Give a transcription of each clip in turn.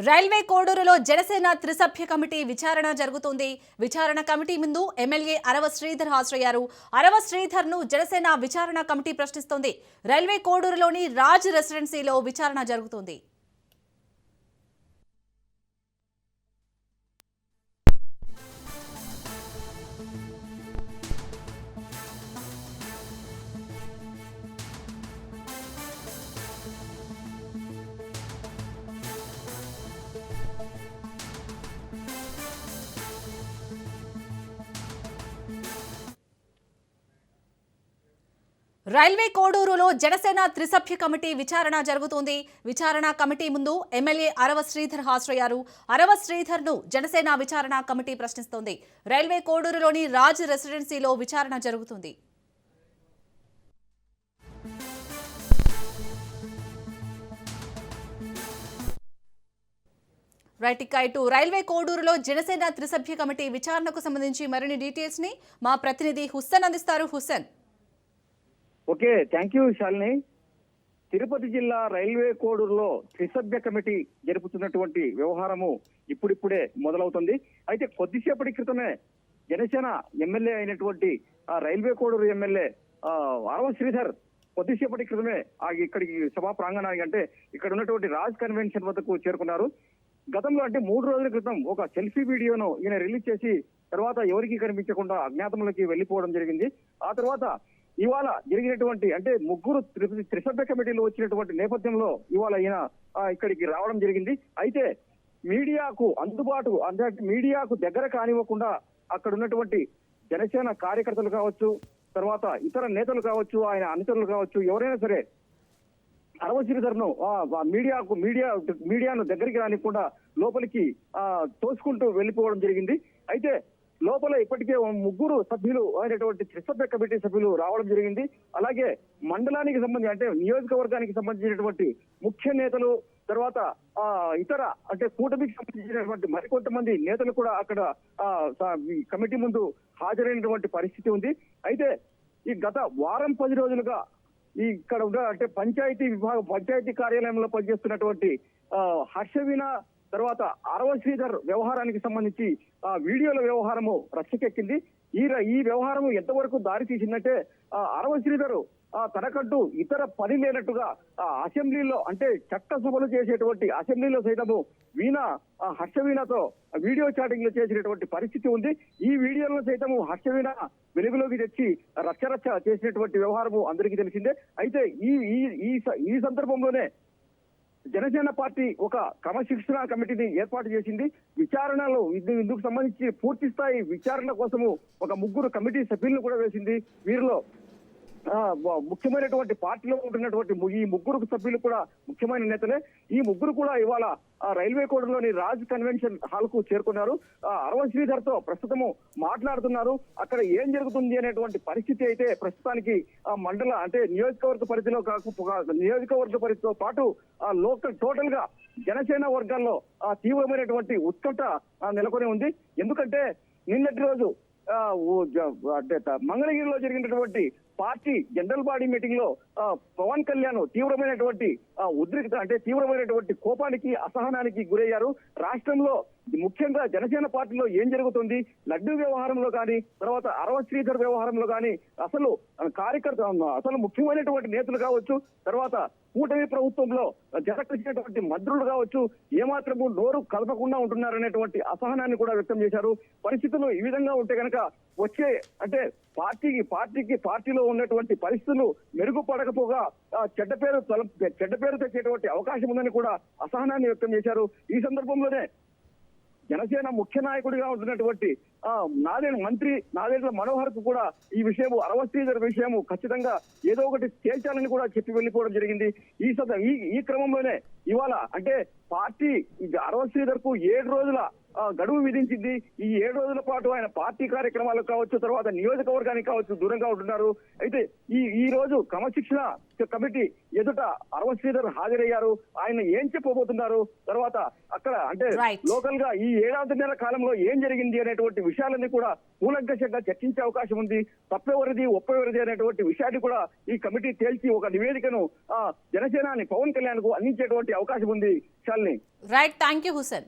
Railway కోడూరులో Janasena త్రిసభ్య committee విచారణ జరుగుతోంది. విచారణ కమిటీ ముందు ఎమ్మెల్యే అరవ శ్రీధర్ హాజరయ్యారు. అరవ శ్రీధర్ ను జనసేన విచారణ కమిటీ ప్రశ్నిస్తోంది. రైల్వే కోడూరులోని రాజ్ రెసిడెన్సీలో విచారణ జరుగుతోంది. రైల్వే కోడూరులో జనసేన త్రిసభ్య కమిటీ విచారణ జరుగుతోంది. విచారణ కమిటీ ముందు ఎమ్మెల్యే అరవ శ్రీధర్ హాజరయ్యారు. అరవ శ్రీధర్ ను జనసేన విచారణ కమిటీ ప్రశ్నిస్తోంది. రైల్వే కోడూరులోని రాజ్ రెసిడెన్సీలో విచారణ జరుగుతుంది. రైట్ ఇటు రైల్వే కోడూరులో జనసేన త్రిసభ్య కమిటీ విచారణకు సంబంధించి మరిన్ని డీటెయిల్స్ ని మా ప్రతినిధి హుస్సేన్ అందిస్తారు. Hussain. Okay, thank you Shalini. Tirupati జిల్లా రైల్వే కోడూరులో త్రిసభ్య కమిటీ జరుపుతున్నటువంటి వ్యవహారము ఇప్పుడిప్పుడే మొదలవుతుంది. అయితే కొద్దిసేపటి క్రితమే జనసేన ఎమ్మెల్యే అయినటువంటి రైల్వే కోడూరు ఎమ్మెల్యే అరవ శ్రీధర్ కొద్దిసేపటి క్రితమే ఇక్కడికి సభా ప్రాంగణానికి అంటే ఇక్కడ ఉన్నటువంటి రాజ్ కన్వెన్షన్ వద్దకు చేరుకున్నారు. గతంలో అంటే 3 రోజుల క్రితం ఒక సెల్ఫీ వీడియోను ఈయన రిలీజ్ చేసి తర్వాత ఎవరికి కనిపించకుండా అజ్ఞాతంలోకి వెళ్లిపోవడం జరిగింది. ఆ తర్వాత ఇవాళ జరిగినటువంటి అంటే ముగ్గురు త్రిసభ్య కమిటీలు వచ్చినటువంటి నేపథ్యంలో ఇవాళ ఈయన ఇక్కడికి రావడం జరిగింది. అయితే మీడియాకు అందుబాటు అంటే మీడియాకు దగ్గర కానివ్వకుండా అక్కడ ఉన్నటువంటి జనసేన కార్యకర్తలు కావచ్చు, తర్వాత ఇతర నేతలు కావచ్చు, ఆయన అనుచరులు కావచ్చు, ఎవరైనా సరే అరవ శ్రీధర్ ను మీడియాను దగ్గరికి రానికుండా లోపలికి తోసుకుంటూ వెళ్లిపోవడం జరిగింది. అయితే లోపల ఇప్పటికే 3 సభ్యులు అయినటువంటి త్రిసభ్య కమిటీ సభ్యులు రావడం జరిగింది. అలాగే మండలానికి సంబంధించి అంటే నియోజకవర్గానికి సంబంధించినటువంటి ముఖ్య నేతలు, తర్వాత ఇతర అంటే కూటమికి సంబంధించినటువంటి మరికొంతమంది నేతలు కూడా అక్కడ కమిటీ ముందు హాజరైనటువంటి పరిస్థితి ఉంది. అయితే ఈ గత వారం 10 రోజులుగా ఇక్కడ ఉన్న అంటే పంచాయతీ కార్యాలయంలో పనిచేస్తున్నటువంటి హర్షవీణ తర్వాత అరవ శ్రీధర్ వ్యవహారానికి సంబంధించి వీడియోల వ్యవహారము రచ్చకెక్కింది. ఈ వ్యవహారము ఎంతవరకు దారి తీసిందంటే అరవ శ్రీధర్ తనకంటూ ఇతర పని లేనట్టుగా అసెంబ్లీలో అంటే చట్టసభలు చేసేటువంటి అసెంబ్లీలో సైతము హర్షవీణతో వీడియో చాటింగ్ చేసినటువంటి పరిస్థితి ఉంది. ఈ వీడియోలను సైతము హర్షవీణ వెలుగులోకి తెచ్చి రచ్చరచ్చ చేసినటువంటి వ్యవహారము అందరికీ తెలిసిందే. అయితే ఈ సందర్భంలోనే జనసేన పార్టీ ఒక క్రమశిక్షణ కమిటీని ఏర్పాటు చేసింది. విచారణలో ఇందుకు సంబంధించి పూర్తి స్థాయి విచారణ కోసము ఒక 3 కమిటీ సభ్యులను కూడా వేసింది. వీరిలో ముఖ్యమైనటువంటి పార్టీలో ఉంటున్నటువంటి ఈ 3 సభ్యులు కూడా ముఖ్యమైన నేతలే. ఈ 3 కూడా ఇవాళ రైల్వే కోడూరులోని రాజ్ కన్వెన్షన్ హాల్ కు చేరుకున్నారు. అరవ శ్రీధర్ తో ప్రస్తుతము మాట్లాడుతున్నారు. అక్కడ ఏం జరుగుతుంది అనేటువంటి పరిస్థితి అయితే ప్రస్తుతానికి మండల అంటే నియోజకవర్గ పరిధితో పాటు లోకల్ టోటల్ గా జనసేన వర్గాల్లో తీవ్రమైనటువంటి ఉత్కంఠ నెలకొని ఉంది. ఎందుకంటే నిన్నటి రోజు అంటే మంగళగిరిలో జరిగినటువంటి పార్టీ జనరల్ బాడీ మీటింగ్ లో పవన్ కళ్యాణ్ తీవ్రమైనటువంటి ఉద్రిక్త అంటే తీవ్రమైనటువంటి కోపానికి అసహనానికి గురయ్యారు. రాష్ట్రంలో ముఖ్యంగా జనసేన పార్టీలో ఏం జరుగుతుంది, లడ్డు వ్యవహారంలో కానీ తర్వాత అరవ శ్రీధర్ వ్యవహారంలో కానీ అసలు అసలు ముఖ్యమైనటువంటి నేతలు కావచ్చు, తర్వాత కూటమి ప్రభుత్వంలో జతకలిసినటువంటి మంత్రులు కావచ్చు ఏమాత్రము నోరు కలపకుండా ఉంటున్నారనేటువంటి అసహనాన్ని కూడా వ్యక్తం చేశారు. పరిస్థితులు ఈ విధంగా ఉంటే కనుక వచ్చే అంటే పార్టీలో ఉన్నటువంటి పరిస్థితులు మెరుగుపడకపోగా చెడ్డ పేరు తెచ్చేటువంటి అవకాశం ఉందని కూడా అసహనాన్ని వ్యక్తం చేశారు. ఈ సందర్భంలోనే జనసేన ముఖ్య నాయకుడిగా ఉంటున్నటువంటి నాదెండ్ల మనోహర్ కు కూడా ఈ విషయము అరవ శ్రీధర్ విషయము ఖచ్చితంగా ఏదో ఒకటి తేల్చాలని కూడా చెప్పి వెళ్లిపోవడం జరిగింది. ఈ క్రమంలోనే ఇవాళ అంటే పార్టీ అరవ శ్రీధర్ కు 7 రోజుల గడువు విధించింది. ఈ 7 రోజుల పాటు ఆయన పార్టీ కార్యక్రమాలకు కావచ్చు, తర్వాత నియోజకవర్గానికి కావచ్చు దూరంగా ఉంటున్నారు. అయితే ఈ రోజు క్రమశిక్షణ కమిటీ ఎదుట అరవ శ్రీధర్ హాజరయ్యారు. ఆయన ఏం చెప్పబోతున్నారు, తర్వాత అక్కడ అంటే లోకల్ గా ఈ 7.5 కాలంలో ఏం జరిగింది అనేటువంటి విషయాలన్నీ కూడా కూలంకషంగా చర్చించే అవకాశం ఉంది. తప్పెవరిది ఒప్పెవరిది అనేటువంటి విషయాన్ని కూడా ఈ కమిటీ తేల్చి ఒక నివేదికను జనసేనాని పవన్ కళ్యాణ్ కు అందించేటువంటి అవకాశం ఉంది. Shalini. Right, thank you Hussain.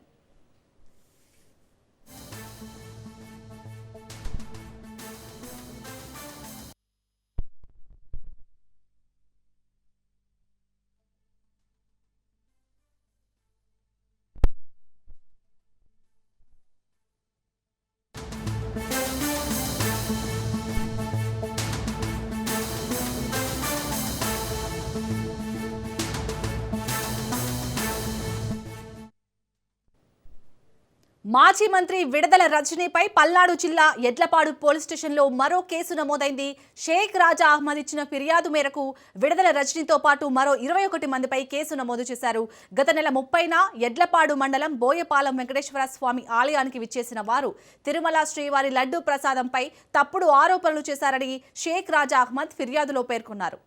మాజీ మంత్రి విడదల రజనీపై పల్నాడు జిల్లా ఎడ్లపాడు పోలీస్ స్టేషన్లో మరో కేసు నమోదైంది. షేక్ రాజా అహ్మద్ ఇచ్చిన ఫిర్యాదు మేరకు విడదల రజనీతో పాటు మరో 21 మందిపై కేసు నమోదు చేశారు. గత నెల 30న ఎడ్లపాడు మండలం బోయపాలెం వెంకటేశ్వర స్వామి ఆలయానికి విచ్చేసిన వారు తిరుమల శ్రీవారి లడ్డూ ప్రసాదంపై తప్పుడు ఆరోపణలు చేశారని షేక్ రాజా అహ్మద్ ఫిర్యాదులో పేర్కొన్నారు.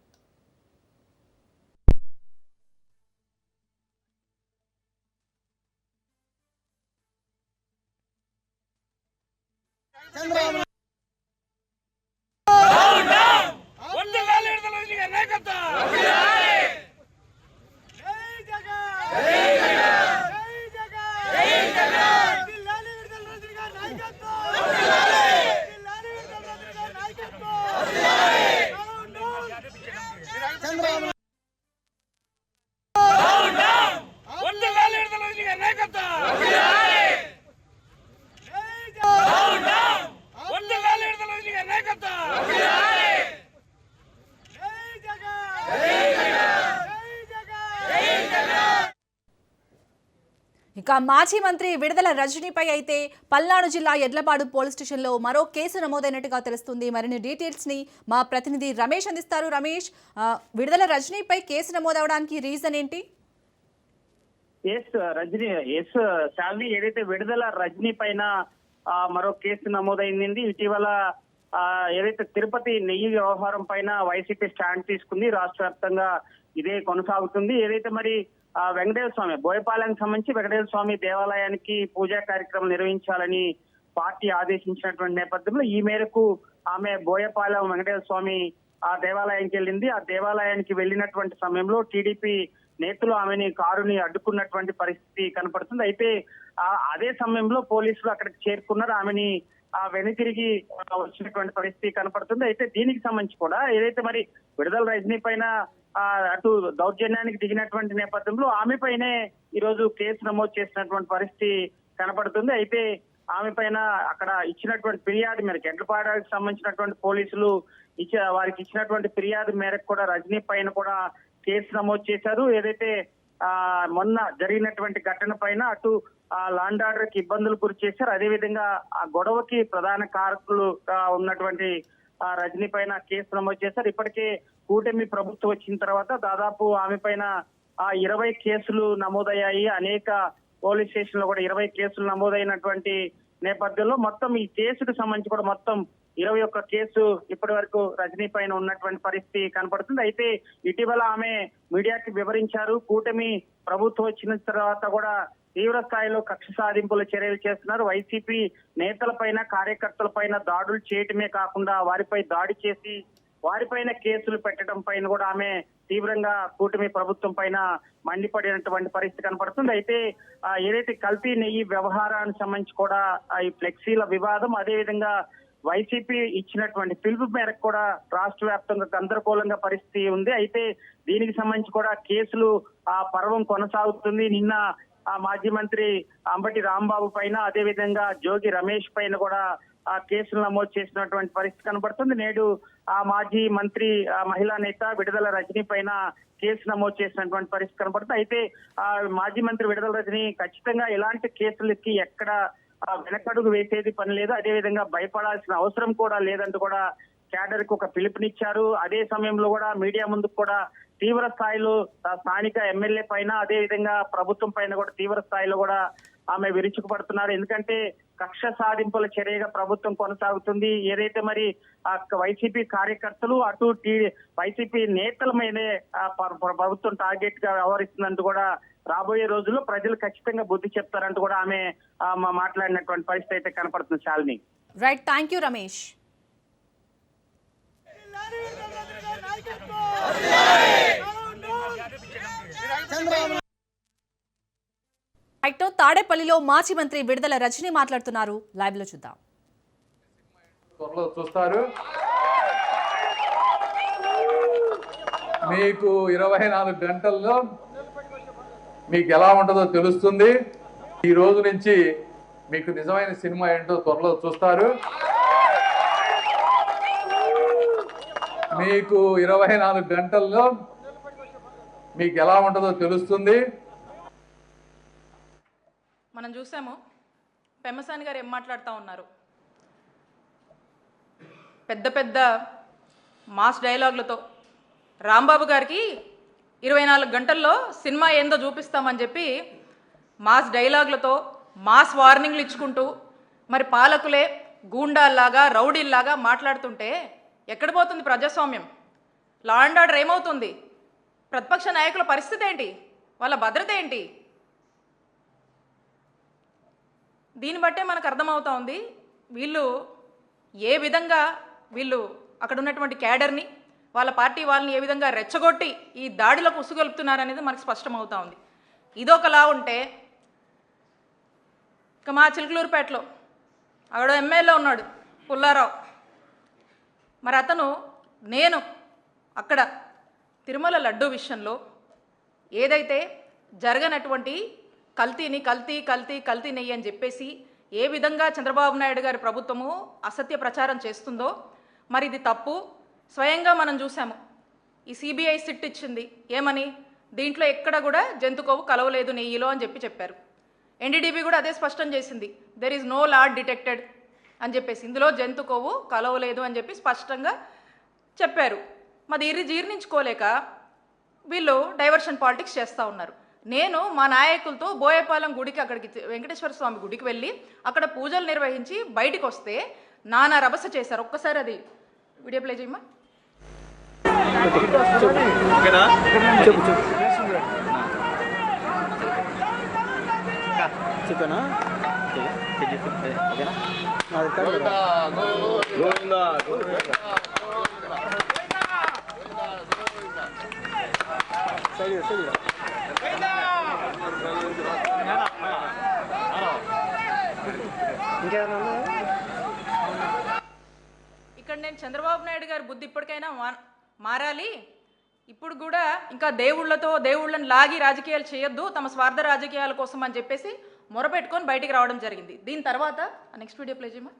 ఇక మాజీ మంత్రి విడదల రజనీపై అయితే పల్నాడు జిల్లా ఎడ్లపాడు పోలీస్ స్టేషన్లో మరో కేసు నమోదైనట్టుగా తెలుస్తుంది. మరిన్ని డీటెయిల్స్ ని మా ప్రతినిధి రమేష్ అందిస్తారు. రమేష్, విడదల రజనీపై కేసు నమోదవడానికి రీజన్ ఏంటి? శాలిని, ఏదైతే విడుదల రజనీ పైన మరో కేసు నమోదైంది. ఇటీవల ఏదైతే తిరుపతి నెయ్యి వ్యవహారం పైన వైసీపీ స్టాండ్ తీసుకుంది. రాష్ట్ర వ్యాప్తంగా ఇదే కొనసాగుతుంది. ఏదైతే మరి వెంకటేశ్వర స్వామి బోయపాలెంకి సంబంధించి వెంకటేశ్వర స్వామి దేవాలయానికి పూజా కార్యక్రమం నిర్వహించాలని పార్టీ ఆదేశించినటువంటి నేపథ్యంలో ఈ మేరకు ఆమె బోయపాలెం వెంకటేశ్వర స్వామి ఆ దేవాలయానికి వెళ్ళింది. ఆ దేవాలయానికి వెళ్ళినటువంటి సమయంలో టీడీపీ నేతలు ఆమెని కారుని అడ్డుకున్నటువంటి పరిస్థితి కనపడుతుంది. అయితే అదే సమయంలో పోలీసులు అక్కడికి చేరుకున్నారు. ఆమెని వెనుతిరిగి వచ్చినటువంటి పరిస్థితి కనపడుతుంది. అయితే దీనికి సంబంధించి కూడా ఏదైతే మరి విడుదల రజనీ పైన అటు దౌర్జన్యానికి దిగినటువంటి నేపథ్యంలో ఆమె పైనే ఈ రోజు కేసు నమోదు చేసినటువంటి పరిస్థితి కనపడుతుంది. అయితే ఆమె పైన అక్కడ ఇచ్చినటువంటి ఫిర్యాదు మేరకు ఎడ్లపాడకి సంబంధించినటువంటి పోలీసులు వారికి ఇచ్చినటువంటి ఫిర్యాదు మేరకు కూడా రజనీ పైన కూడా కేసు నమోదు చేశారు. ఏదైతే మొన్న జరిగినటువంటి ఘటన పైన అటు లాండ్ ఆర్డర్ కి ఇబ్బందులు గురి చేశారు. అదేవిధంగా ఆ గొడవకి ప్రధాన కారకులుగా ఉన్నటువంటి రజనీ పైన కేసు నమోదు చేశారు. ఇప్పటికే కూటమి ప్రభుత్వం వచ్చిన తర్వాత దాదాపు ఆమె పైన 20 కేసులు నమోదయ్యాయి. అనేక పోలీస్ స్టేషన్ లో కూడా 20 కేసులు నమోదైనటువంటి నేపథ్యంలో మొత్తం ఈ కేసుకు సంబంధించి కూడా మొత్తం 21 కేసు ఇప్పటి వరకు రజనీ పైన ఉన్నటువంటి పరిస్థితి కనపడుతుంది. అయితే ఇటీవల ఆమె మీడియాకి వివరించారు. కూటమి ప్రభుత్వం వచ్చిన తర్వాత కూడా తీవ్ర స్థాయిలో కక్ష సాధింపుల చర్యలు చేస్తున్నారు. వైసీపీ నేతలపైన కార్యకర్తలపైన దాడులు చేయటమే కాకుండా వారిపై దాడి చేసి వారిపైన కేసులు పెట్టడం పైన కూడా ఆమె తీవ్రంగా కూటమి ప్రభుత్వం పైన మండిపడినటువంటి పరిస్థితి కనపడుతుంది. అయితే ఏదైతే కల్తీ నెయ్యి వ్యవహారానికి సంబంధించి కూడా ఈ ఫ్లెక్సీల వివాదం, అదేవిధంగా వైసీపీ ఇచ్చినటువంటి పిలుపు మేరకు కూడా రాష్ట్ర వ్యాప్తంగా గందరగోళంగా పరిస్థితి ఉంది. అయితే దీనికి సంబంధించి కూడా కేసులు పర్వం కొనసాగుతుంది. నిన్న మాజీ మంత్రి అంబటి రాంబాబు పైన, అదేవిధంగా జోగి రమేష్ పైన కూడా కేసులు నమోదు చేసినటువంటి పరిస్థితి కనబడుతుంది. నేడు ఆ మాజీ మంత్రి మహిళా నేత విడుదల రజనీ పైన కేసు నమోదు చేసినటువంటి పరిస్థితి కనబడుతుంది. అయితే మాజీ మంత్రి విడుదల రజనీ ఖచ్చితంగా ఎలాంటి కేసులకి ఎక్కడ వెనకడుగు వేసేది పని లేదు, అదేవిధంగా భయపడాల్సిన అవసరం కూడా లేదంటూ కూడా క్యాడర్ కు ఒక పిలుపునిచ్చారు. అదే సమయంలో కూడా మీడియా ముందుకు కూడా తీవ్ర స్థాయిలో స్థానిక ఎమ్మెల్యే పైన, అదే విధంగా ప్రభుత్వం పైన కూడా తీవ్ర స్థాయిలో కూడా ఆమె విరుచుకుపడుతున్నారు. ఎందుకంటే కక్ష సాధింపుల చర్యగా ప్రభుత్వం కొనసాగుతుంది. ఏదైతే మరి ఆ వైసీపీ కార్యకర్తలు అటు వైసీపీ నేతల మీదే ప్రభుత్వం టార్గెట్ గా వ్యవహరిస్తుందంటూ కూడా రాబోయే రోజుల్లో ప్రజలు ఖచ్చితంగా బుద్ధి చెప్తారంటూ కూడా ఆమె మాట్లాడినటువంటి పరిస్థితి అయితే కనపడుతుంది Shalini. Right, thank you Ramesh. Right, తాడేపల్లిలో మాజీ మంత్రి విడుదల రజని మాట్లాడుతున్నారు. లైవ్ లో చూద్దాం. త్వరలో చూస్తారు. మీకు 24 గంటల్లో మీకు ఎలా ఉంటుందో తెలుస్తుంది. ఈ రోజు నుంచి మీకు నిజమైన సినిమా ఏంటో త్వరలో చూస్తారు. మీకు 24 గంటల్లో మీకు ఎలా ఉంటుందో తెలుస్తుంది. మనం చూసాము పెమ్మసాని గారు ఏం మాట్లాడుతూ ఉన్నారు. పెద్ద పెద్ద మాస్ డైలాగులతో రాంబాబు గారికి 24 గంటల్లో సినిమా ఏందో చూపిస్తామని చెప్పి మాస్ డైలాగులతో మాస్ వార్నింగ్లు ఇచ్చుకుంటూ మరి పాలకులే గూండాల్లాగా రౌడీల్లాగా మాట్లాడుతుంటే ఎక్కడ పోతుంది ప్రజాస్వామ్యం? లా అండ్ ఆర్డర్ ఏమవుతుంది? ప్రతిపక్ష నాయకుల పరిస్థితి ఏంటి? వాళ్ళ భద్రత ఏంటి? దీన్ని బట్టే మనకు అర్థమవుతా ఉంది వీళ్ళు ఏ విధంగా అక్కడ ఉన్నటువంటి క్యాడర్ని వాళ్ళ పార్టీ వాళ్ళని ఏ విధంగా రెచ్చగొట్టి ఈ దాడిలకు ఉసుగొలుపుతున్నారనేది మనకు స్పష్టమవుతా ఉంది. ఇదొకలా ఉంటే ఇక మా చిలుకలూరుపేటలో అక్కడ ఎమ్మెల్యే ఉన్నాడు పుల్లారావు. మరి అతను నేను అక్కడ తిరుమల లడ్డూ విషయంలో ఏదైతే జరగనటువంటి కల్తీ నెయ్యి అని చెప్పేసి ఏ విధంగా చంద్రబాబు నాయుడు గారి ప్రభుత్వము అసత్య ప్రచారం చేస్తుందో మరి ఇది తప్పు. స్వయంగా మనం చూసాము. ఈ సిబిఐ సిట్ ఇచ్చింది ఏమని, దీంట్లో ఎక్కడ కూడా జంతు కొవ్వు కలవలేదు నెయ్యిలో అని చెప్పారు. ఎన్డీడీబీ కూడా అదే స్పష్టం చేసింది, there is no lard detected అని చెప్పేసి, ఇందులో జంతు కొవ్వు కలవలేదు అని చెప్పి స్పష్టంగా చెప్పారు. మరి ఇది జీర్ణించుకోలేక వీళ్ళు డైవర్షన్ పాలిటిక్స్ చేస్తూ ఉన్నారు. నేను మా నాయకులతో బోయపాలెం గుడికి అక్కడికి వెంకటేశ్వర స్వామి గుడికి వెళ్ళి అక్కడ పూజలు నిర్వహించి బయటికి వస్తే నానా రభస చేశారు. ఒక్కసారి అది వీడియో ప్లే చేయమ్మా. ఇక్కడ నేను చంద్రబాబు నాయుడు గారి బుద్ధి ఇప్పటికైనా మారాలి. ఇప్పుడు కూడా ఇంకా దేవుళ్ళని లాగి రాజకీయాలు చేయొద్దు, తమ స్వార్థ రాజకీయాల కోసం అని చెప్పేసి మొరపెట్టుకొని బయటికి రావడం జరిగింది. దీని తర్వాత నెక్స్ట్ వీడియో ప్లే చేయమా.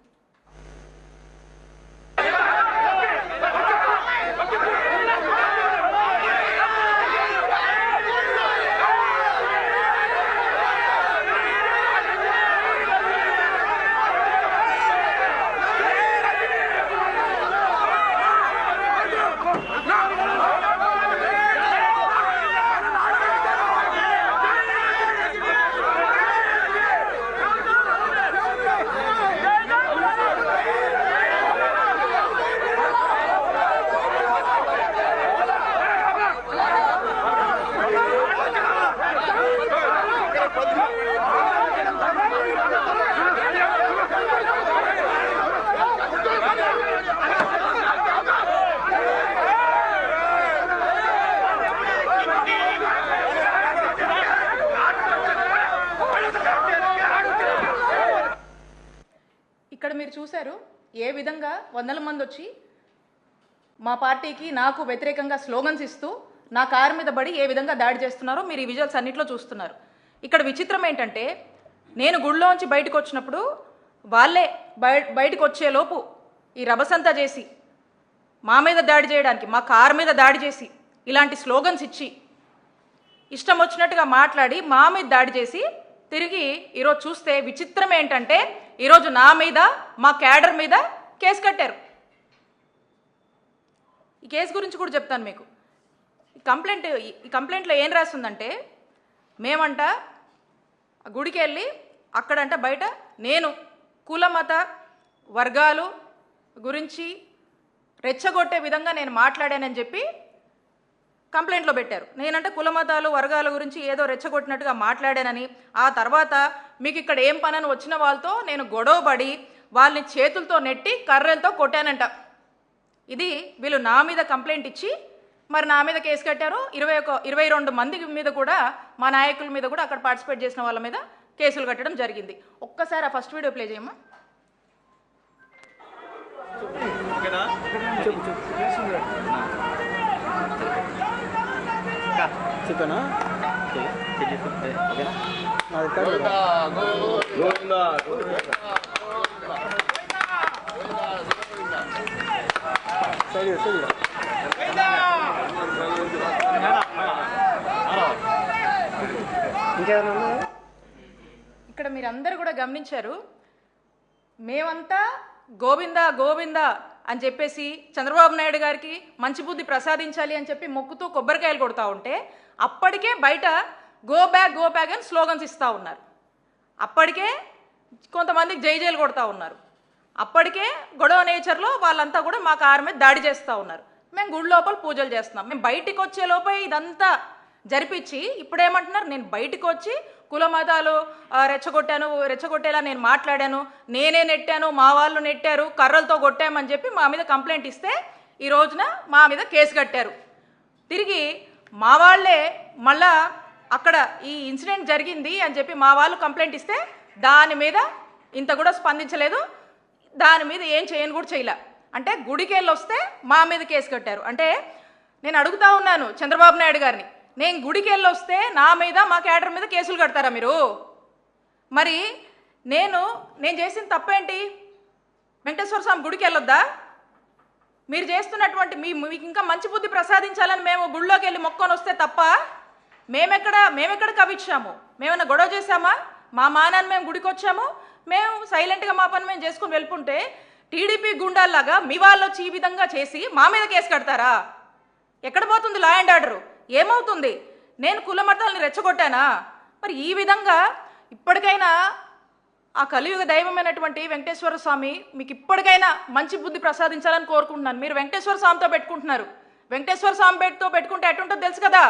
ఇక్కడ మీరు చూశారు ఏ విధంగా వందల మంది వచ్చి మా పార్టీకి నాకు వ్యతిరేకంగా స్లోగన్స్ ఇస్తూ నా కారు మీద పడి ఏ విధంగా దాడి చేస్తున్నారో మీరు ఈ విజువల్స్ అన్నింటిలో చూస్తున్నారు. ఇక్కడ విచిత్రం ఏంటంటే నేను గుడిలోంచి బయటకు వచ్చినప్పుడు వాళ్ళే బయటకు వచ్చేలోపు ఈ రభసంతా చేసి మా మీద దాడి చేయడానికి, మా కారు మీద దాడి చేసి ఇలాంటి స్లోగన్స్ ఇచ్చి ఇష్టం వచ్చినట్టుగా మాట్లాడి మా మీద దాడి చేసి తిరిగి ఈరోజు చూస్తే విచిత్రం ఏంటంటే ఈరోజు నా మీద మా క్యాడర్ మీద కేసు కట్టారు. ఈ కేసు గురించి కూడా చెప్తాను మీకు. ఈ కంప్లైంట్లో ఏం రాస్తుందంటే మేమంట గుడికి వెళ్ళి అక్కడంట బయట నేను కుల మత వర్గాలు గురించి రెచ్చగొట్టే విధంగా నేను మాట్లాడానని చెప్పి కంప్లైంట్లో పెట్టారు. నేనంటే కుల మతాలు వర్గాల గురించి ఏదో రెచ్చగొట్టినట్టుగా మాట్లాడానని, ఆ తర్వాత మీకు ఇక్కడ ఏం పనని వచ్చిన వాళ్ళతో నేను గొడవపడి వాళ్ళని చేతులతో నెట్టి కర్రలతో కొట్టానంట. ఇది వీళ్ళు నా మీద కంప్లైంట్ ఇచ్చి మరి నా మీద కేసు కట్టారు. 22 మంది మీద కూడా, మా నాయకుల మీద కూడా, అక్కడ పార్టిసిపేట్ చేసిన వాళ్ళ మీద కేసులు కట్టడం జరిగింది. ఒక్కసారి ఆ ఫస్ట్ వీడియో ప్లే చేయమ్మా. చెప్పనా సరే సరే ఇక్కడ మీరందరూ కూడా గమనించారు, మేమంతా గోవిందా గోవిందా అని చెప్పేసి చంద్రబాబు నాయుడు గారికి మంచి బుద్ధి ప్రసాదించాలి అని చెప్పి మొక్కుతూ కొబ్బరికాయలు కొడతా ఉంటే అప్పటికే బయట గో బ్యాక్ అని స్లోగన్స్ ఇస్తూ ఉన్నారు. అప్పటికే కొంతమందికి జైలు కొడతా ఉన్నారు. అప్పటికే గొడవ నేచర్లో వాళ్ళంతా కూడా మా కారు మీద దాడి చేస్తూ ఉన్నారు. మేము గుడి లోపల పూజలు చేస్తున్నాం. మేము బయటికి వచ్చే లోపే ఇదంతా జరిపించి ఇప్పుడేమంటున్నారు, నేను బయటికి వచ్చి కుల మతాలు రెచ్చగొట్టేలా నేను మాట్లాడాను, నేనే నెట్టాను, మా వాళ్ళు నెట్టారు, కర్రలతో కొట్టామని చెప్పి మా మీద కంప్లైంట్ ఇస్తే ఈ రోజున మా మీద కేసు కట్టారు. తిరిగి మా వాళ్ళే మళ్ళా అక్కడ ఈ ఇన్సిడెంట్ జరిగింది అని చెప్పి మా వాళ్ళు కంప్లైంట్ ఇస్తే దాని మీద ఇంత కూడా స్పందించలేదు, దాని మీద ఏం చేయను కూడా చేయలే. అంటే గుడికి వెళ్ళి వస్తే మా మీద కేసు కట్టారు. అంటే నేను అడుగుతా ఉన్నాను చంద్రబాబు నాయుడు గారిని, నేను గుడికి వెళ్ళి వస్తే నా మీద, మా క్యాడర్ మీద కేసులు కడతారా మీరు? మరి నేను చేసిన తప్పేంటి? వెంకటేశ్వర స్వామి గుడికి వెళ్ళొద్దా? మీరు చేస్తున్నటువంటి మీకు ఇంకా మంచి బుద్ధి ప్రసాదించాలని మేము గుళ్ళోకి వెళ్ళి మొక్కొని వస్తే తప్ప మేమెక్కడ కవిచ్చాము? మేమన్నా గొడవ చేశామా? మా మానాన్ని మేము గుడికి వచ్చాము, మేము సైలెంట్గా మా పని మేము చేసుకుని వెళ్ళుకుంటే టీడీపీ గుండాల్లాగా మీ వాళ్ళు వచ్చి ఈ విధంగా చేసి మా మీద కేసు కడతారా? ఎక్కడ పోతుంది లా అండ్ ఆర్డరు? ఏమవుతుంది? నేను కుల మతాలని రెచ్చగొట్టానా? మరి ఈ విధంగా ఇప్పటికైనా ఆ కలియుగ దైవమైనటువంటి వెంకటేశ్వర స్వామి మీకు ఇప్పటికైనా మంచి బుద్ధి ప్రసాదించాలని కోరుకుంటున్నాను. మీరు వెంకటేశ్వర స్వామితో పెట్టుకుంటున్నారు. వెంకటేశ్వర స్వామితో పెట్టుకుంటే ఎటుంటుందో తెలుసు కదా,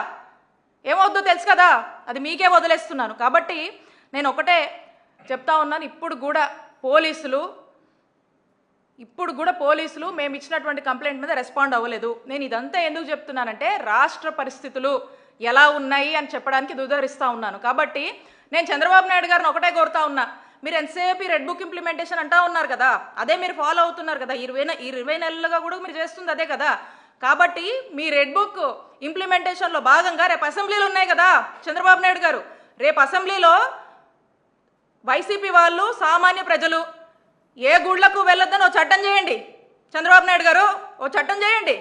ఏమవుద్దో తెలుసు కదా, అది మీకే వదిలేస్తున్నాను. కాబట్టి నేను ఒకటే చెప్తా ఉన్నాను, ఇప్పుడు కూడా పోలీసులు మేము ఇచ్చినటువంటి కంప్లైంట్ మీద రెస్పాండ్ అవ్వలేదు. నేను ఇదంతా ఎందుకు చెప్తున్నానంటే రాష్ట్ర పరిస్థితులు ఎలా ఉన్నాయి అని చెప్పడానికి ఉదహరిస్తూ ఉన్నాను. కాబట్టి నేను చంద్రబాబు నాయుడు గారిని ఒకటే కోరుతా ఉన్నా, మీరు ఎంతసేపు రెడ్ బుక్ ఇంప్లిమెంటేషన్ అంటా ఉన్నారు కదా, అదే మీరు ఫాలో అవుతున్నారు కదా, 20 నెలలుగా కూడా మీరు చేస్తుంది అదే కదా. కాబట్టి మీ రెడ్ బుక్ ఇంప్లిమెంటేషన్లో భాగంగా రేపు అసెంబ్లీలు ఉన్నాయి కదా చంద్రబాబు నాయుడు గారు, రేపు అసెంబ్లీలో వైసీపీ వాళ్ళు, సామాన్య ప్రజలు ఏ గుళ్లకు వెళ్ళొద్దని ఓ చట్టం చేయండి. చంద్రబాబు నాయుడు గారు ఓ చట్టం చేయండి.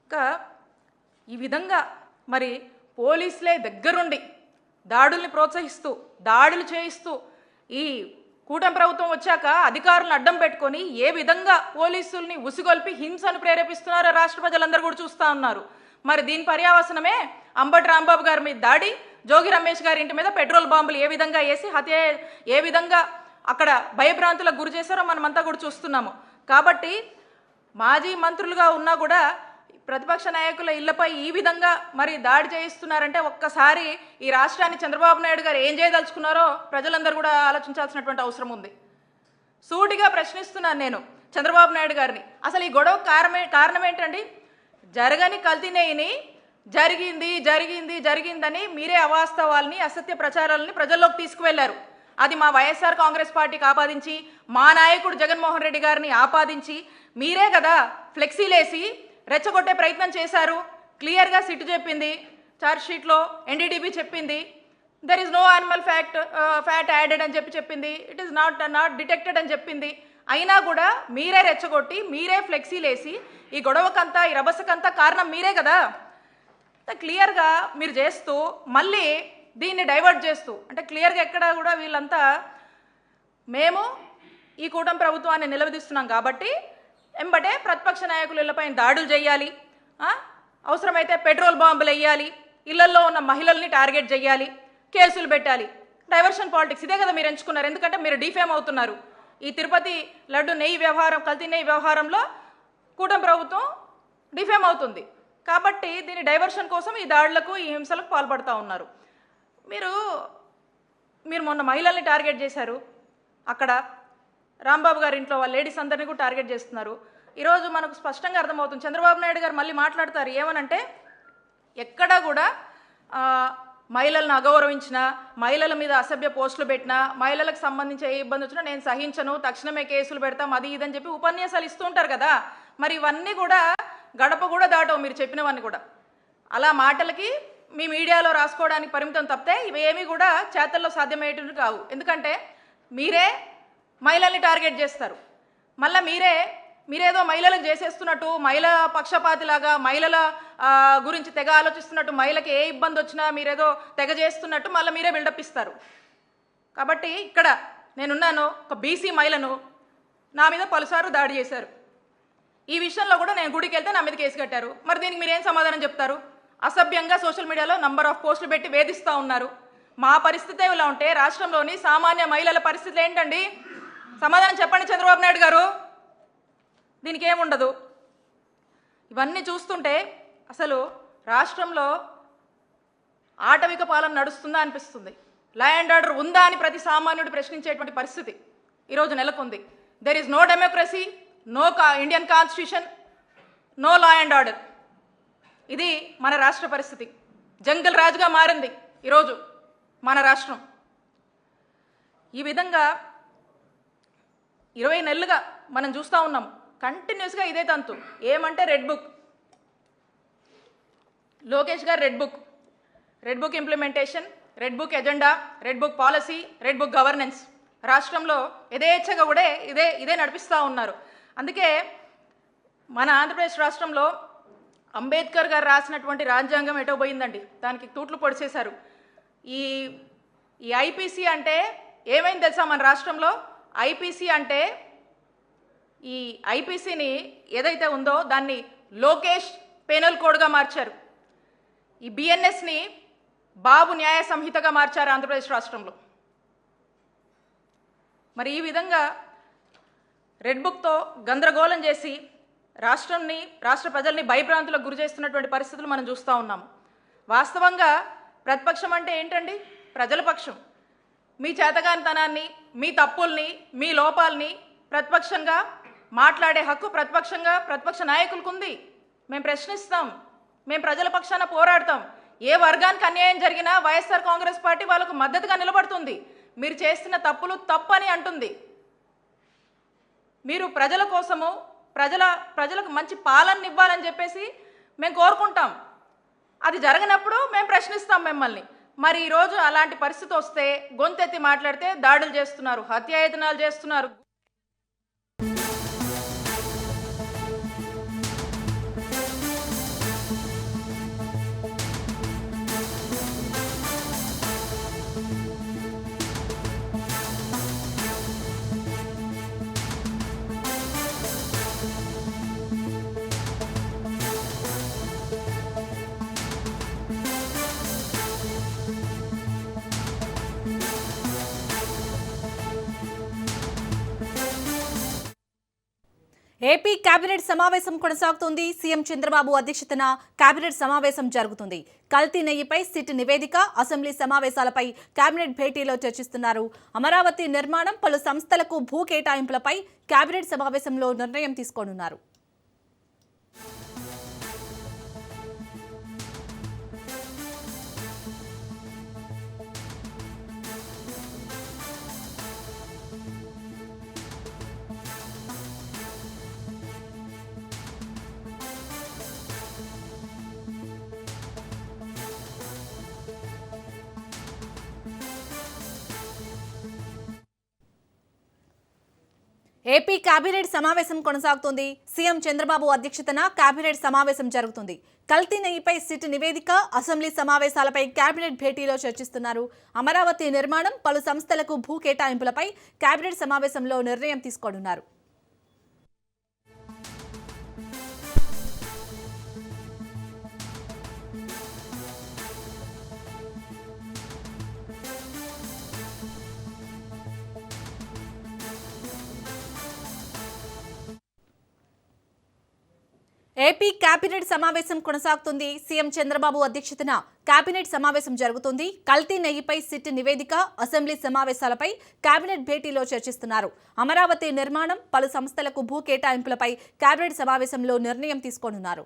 ఇంకా ఈ విధంగా మరి పోలీసులే దగ్గరుండి దాడుల్ని ప్రోత్సహిస్తూ, దాడులు చేయిస్తూ, ఈ కూటమి ప్రభుత్వం వచ్చాక అధికారులను అడ్డం పెట్టుకొని ఏ విధంగా పోలీసుల్ని ఉసిగొల్పి హింసను ప్రేరేపిస్తున్నారో రాష్ట్ర ప్రజలందరూ కూడా చూస్తూ ఉన్నారు. మరి దీని పర్యావసనమే అంబటి రాంబాబు గారి మీద దాడి, జోగి రమేష్ గారి ఇంటి మీద పెట్రోల్ బాంబులు ఏ విధంగా వేసి ఏ విధంగా అక్కడ భయభ్రాంతులకు గురి చేశారో మనమంతా కూడా చూస్తున్నాము. కాబట్టి మాజీ మంత్రులుగా ఉన్నా కూడా ప్రతిపక్ష నాయకుల ఇళ్లపై ఈ విధంగా మరి దాడి చేయిస్తున్నారంటే ఒక్కసారి ఈ రాష్ట్రాన్ని చంద్రబాబు నాయుడు గారు ఏం చేయదలుచుకున్నారో ప్రజలందరూ కూడా ఆలోచించాల్సినటువంటి అవసరం ఉంది. సూటిగా ప్రశ్నిస్తున్నాను నేను చంద్రబాబు నాయుడు గారిని, అసలు ఈ గొడవ కారణం ఏంటండి? జరగని కల్తీనేయిని జరిగిందని మీరే అవాస్తవాల్ని, అసత్య ప్రచారాలని ప్రజల్లోకి తీసుకువెళ్లారు. అది మా వైఎస్ఆర్ కాంగ్రెస్ పార్టీకి ఆపాదించి, మా నాయకుడు జగన్మోహన్ రెడ్డి గారిని ఆపాదించి మీరే కదా ఫ్లెక్సీలేసి రెచ్చగొట్టే ప్రయత్నం చేశారు. క్లియర్గా సిట్ చెప్పింది, ఛార్జ్ షీట్లో ఎన్డీడీబీ చెప్పింది, there is no animal fat added అని చెప్పింది, ఇట్ ఈస్ నాట్ డిటెక్టెడ్ అని చెప్పింది. అయినా కూడా మీరే రెచ్చగొట్టి, మీరే ఫ్లెక్సీలేసి ఈ గొడవకంతా, ఈ రభసకంతా కారణం మీరే కదా. క్లియర్గా మీరు చేస్తూ మళ్ళీ దీన్ని డైవర్ట్ చేస్తూ, అంటే క్లియర్గా ఎక్కడ కూడా వీళ్ళంతా మేము ఈ కూటమి ప్రభుత్వాన్ని నిలదీస్తున్నాం కాబట్టి ఎంబటే ప్రతిపక్ష నాయకులపై దాడులు చేయాలి, అవసరమైతే పెట్రోల్ బాంబులు వేయాలి, ఇళ్లల్లో ఉన్న మహిళల్ని టార్గెట్ చేయాలి, కేసులు పెట్టాలి. డైవర్షన్ పాలిటిక్స్ ఇదే కదా మీరు ఎంచుకున్నారు. ఎందుకంటే మీరు డిఫేమ్ అవుతున్నారు. ఈ తిరుపతి లడ్డు నెయ్యి వ్యవహారం, కల్తీ నెయ్యి వ్యవహారంలో కూటమి ప్రభుత్వం డిఫేమ్ అవుతుంది. కాబట్టి దీని డైవర్షన్ కోసం ఈ దాడులకు, ఈ హింసలకు పాల్పడుతూ ఉన్నారు. మీరు మొన్న మహిళల్ని టార్గెట్ చేశారు. అక్కడ రాంబాబు గారి ఇంట్లో వాళ్ళ లేడీస్ అందరినీ కూడా టార్గెట్ చేస్తున్నారు. ఈరోజు మనకు స్పష్టంగా అర్థమవుతుంది. చంద్రబాబు నాయుడు గారు మళ్ళీ మాట్లాడతారు ఏమనంటే, ఎక్కడా కూడా మహిళలను అగౌరవించినా, మహిళల మీద అసభ్య పోస్టులు పెట్టినా, మహిళలకు సంబంధించి ఏ ఇబ్బంది వచ్చినా నేను సహించను, తక్షణమే కేసులు పెడతాం, అది ఇదని చెప్పి ఉపన్యాసాలు ఇస్తూ ఉంటారు కదా. మరి ఇవన్నీ కూడా గడప కూడా దాటవు మీరు చెప్పినవన్నీ కూడా. అలా మాటలకి మీ మీడియాలో రాసుకోవడానికి పరిమితం తప్పితే ఇవేమీ కూడా చేతల్లో సాధ్యమయ్యేటివి కావు. ఎందుకంటే మీరే మహిళల్ని టార్గెట్ చేస్తారు. మళ్ళీ మీరేదో మహిళలకు చేసేస్తున్నట్టు, మహిళా పక్షపాతిలాగా, మహిళల గురించి తెగ ఆలోచిస్తున్నట్టు, మహిళకి ఏ ఇబ్బంది వచ్చినా మీరేదో తెగ చేస్తున్నట్టు మళ్ళీ మీరే బిల్డప్ ఇస్తారు. కాబట్టి ఇక్కడ నేనున్నాను, ఒక బీసీ మహిళను నా మీద పలుసార్లు దాడి చేశారు. ఈ విషయంలో కూడా నేను గుడికి వెళ్తే నా మీద కేసు కట్టారు. మరి దీనికి మీరేం సమాధానం చెప్తారు? అసభ్యంగా సోషల్ మీడియాలో నంబర్ ఆఫ్ పోస్టులు పెట్టి వేధిస్తూ ఉన్నారు. మా పరిస్థితి ఇలా ఉంటే రాష్ట్రంలోని సామాన్య మహిళల పరిస్థితి ఏంటండి? సమాధానం చెప్పండి చంద్రబాబు నాయుడు గారు. దీనికి ఏముండదు. ఇవన్నీ చూస్తుంటే అసలు రాష్ట్రంలో ఆటవిక పాలన నడుస్తుందా అనిపిస్తుంది. లా అండ్ ఆర్డర్ ఉందా అని ప్రతి సామాన్యుడు ప్రశ్నించేటువంటి పరిస్థితి ఈరోజు నెలకొంది. There is no democracy, no Indian constitution, no law and order. ఇది మన రాష్ట్ర పరిస్థితి. జంగల్ రాజుగా మారింది ఈరోజు మన రాష్ట్రం. ఈ విధంగా 20 నెలలుగా మనం చూస్తూ ఉన్నాం. కంటిన్యూస్గా ఇదే తంతు. ఏమంటే రెడ్ బుక్, లోకేష్ గారు red book implementation, red book agenda, red book policy, red book governance. రాష్ట్రంలో యథేచ్ఛగా కూడా ఇదే నడిపిస్తూ ఉన్నారు. అందుకే మన ఆంధ్రప్రదేశ్ రాష్ట్రంలో అంబేద్కర్ గారు రాసినటువంటి రాజ్యాంగం ఎటో పోయిందండి. దానికి తూట్లు పొడిచేశారు. ఈ ఐపీసీ అంటే ఏమైంది తెలుసా మన రాష్ట్రంలో? ఐపీసీ అంటే ఈ ఐపీసీని ఏదైతే ఉందో దాన్ని లోకేష్ పెనల్ కోడ్గా మార్చారు. ఈ బిఎన్ఎస్ని బాబు న్యాయ సంహితగా మార్చారు ఆంధ్రప్రదేశ్ రాష్ట్రంలో. మరి ఈ విధంగా రెడ్ బుక్తో గందరగోళం చేసి రాష్ట్ర ప్రజల్ని భయభ్రాంతులకు గురి చేస్తున్నటువంటి పరిస్థితులు మనం చూస్తూ ఉన్నాము. వాస్తవంగా ప్రతిపక్షం అంటే ఏంటండి? ప్రజల పక్షం. మీ చేతగానితనాన్ని, మీ తప్పుల్ని, మీ లోపాలని ప్రతిపక్షంగా మాట్లాడే హక్కు ప్రతిపక్ష నాయకులకు ఉంది. మేము ప్రశ్నిస్తాం, మేము ప్రజల పక్షాన పోరాడతాం. ఏ వర్గానికి అన్యాయం జరిగినా వైఎస్ఆర్ కాంగ్రెస్ పార్టీ వాళ్ళకు మద్దతుగా నిలబడుతుంది. మీరు చేస్తున్న తప్పులు తప్పని అంటుంది. మీరు ప్రజల కోసము, ప్రజలకు మంచి పాలన ఇవ్వాలని చెప్పేసి మేము కోరుకుంటాం. అది జరగనప్పుడు మేము ప్రశ్నిస్తాం మిమ్మల్ని. మరి ఈరోజు అలాంటి పరిస్థితి వస్తే గొంతెత్తి మాట్లాడితే దాడులు చేస్తున్నారు, హత్యాయత్నాలు చేస్తున్నారు. ఏపీ కేబినెట్ సమావేశం కొనసాగుతోంది. సీఎం చంద్రబాబు అధ్యక్షతన కేబినెట్ సమావేశం జరుగుతుంది. కల్తీ నెయ్యిపై సిట్ నివేదిక, అసెంబ్లీ సమావేశాలపై కేబినెట్ భేటీలో చర్చిస్తున్నారు. అమరావతి నిర్మాణం, పలు సంస్థలకు భూ కేటాయింపులపై కేబినెట్ సమావేశంలో నిర్ణయం తీసుకోనున్నారు. ఏపీ కేబినెట్ సమావేశం కొనసాగుతోంది. సీఎం చంద్రబాబు అధ్యక్షతన కేబినెట్ సమావేశం జరుగుతుంది. కల్తీ నెయ్యిపై సిట్ నివేదిక, అసెంబ్లీ సమావేశాలపై కేబినెట్ భేటీలో చర్చిస్తున్నారు. అమరావతి నిర్మాణం, పలు సంస్థలకు భూ కేటాయింపులపై కేబినెట్ సమావేశంలో నిర్ణయం తీసుకోనున్నారు. ఏపీ కేబినెట్ సమావేశం కొనసాగుతుంది. సీఎం చంద్రబాబు అధ్యక్షతన కేబినెట్ సమావేశం జరుగుతుంది. కల్తీ నెయ్యిపై సిట్ నివేదిక, అసెంబ్లీ సమావేశాలపై కేబినెట్ భేటీలో చర్చిస్తున్నారు. అమరావతి నిర్మాణం, పలు సంస్థలకు భూ కేటాయింపులపై కేబినెట్ సమావేశంలో నిర్ణయం తీసుకోనున్నారు.